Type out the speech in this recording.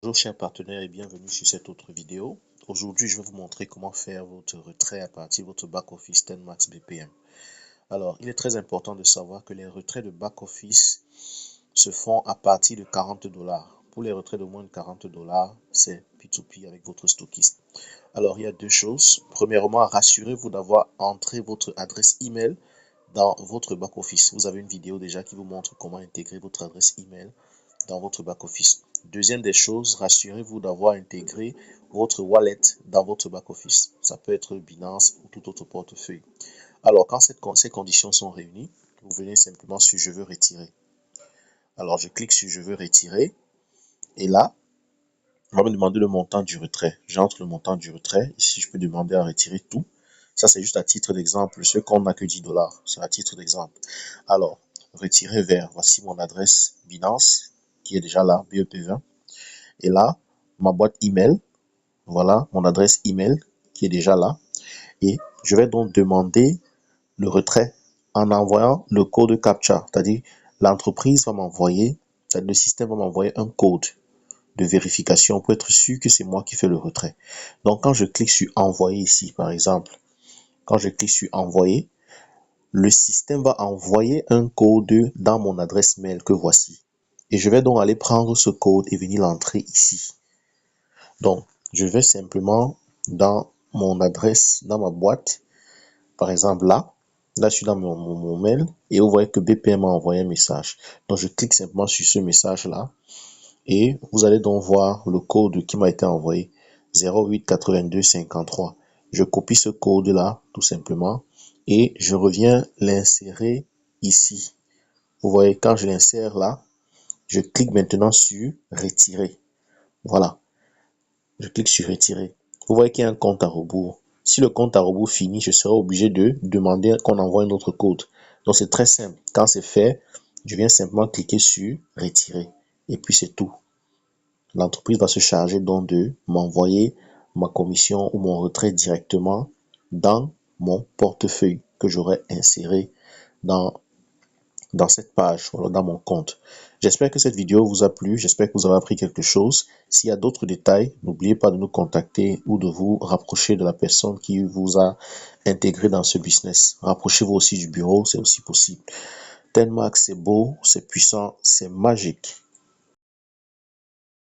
Bonjour chers partenaires et bienvenue sur cette autre vidéo. Aujourd'hui, je vais vous montrer comment faire votre retrait à partir de votre back-office Tenmax BPM. Alors, il est très important de savoir que les retraits de back-office se font à partir de 40 $. Pour les retraits de moins de 40 $, c'est P2P avec votre stockiste. Alors, il y a deux choses. Premièrement, rassurez-vous d'avoir entré votre adresse email dans votre back-office. Vous avez une vidéo déjà qui vous montre comment intégrer votre adresse email dans votre back-office. Deuxième des choses, rassurez-vous d'avoir intégré votre wallet dans votre back-office. Ça peut être Binance ou tout autre portefeuille. Alors, quand ces conditions sont réunies, vous venez simplement sur « Je veux retirer ». Alors, je clique sur « Je veux retirer » et là, on va me demander le montant du retrait. J'entre le montant du retrait. Ici, je peux demander à retirer tout. Ça, c'est juste à titre d'exemple. Ce qu'on n'a que 10 $, c'est à titre d'exemple. Alors, retirer vers, voici mon adresse Binance qui est déjà là, BEP20. Et là, ma boîte email, voilà mon adresse email qui est déjà là. Et je vais donc demander le retrait en envoyant le code CAPTCHA. C'est-à-dire, l'entreprise va m'envoyer, le système va m'envoyer un code de vérification pour être sûr que c'est moi qui fais le retrait. Donc, quand je clique sur envoyer ici, par exemple, quand je clique sur envoyer, le système va envoyer un code dans mon adresse mail que voici. Et je vais donc aller prendre ce code et venir l'entrer ici. Donc, je vais simplement dans mon adresse, dans ma boîte, par exemple là, je suis dans mon mail et vous voyez que BPM m'a envoyé un message. Donc, je clique simplement sur ce message-là et vous allez donc voir le code qui m'a été envoyé, 088253. Je copie ce code-là, tout simplement, et je reviens l'insérer ici. Vous voyez, quand je l'insère là, je clique maintenant sur retirer. Voilà. Je clique sur retirer. Vous voyez qu'il y a un compte à rebours. Si le compte à rebours finit, je serai obligé de demander qu'on envoie un autre code. Donc c'est très simple. Quand c'est fait, je viens simplement cliquer sur retirer. Et puis c'est tout. L'entreprise va se charger donc de m'envoyer ma commission ou mon retrait directement dans mon portefeuille que j'aurai inséré dans cette page, voilà, dans mon compte. J'espère que cette vidéo vous a plu, j'espère que vous avez appris quelque chose. S'il y a d'autres détails, n'oubliez pas de nous contacter ou de vous rapprocher de la personne qui vous a intégré dans ce business. Rapprochez-vous aussi du bureau, c'est aussi possible. Tenmax, c'est beau, c'est puissant, c'est magique.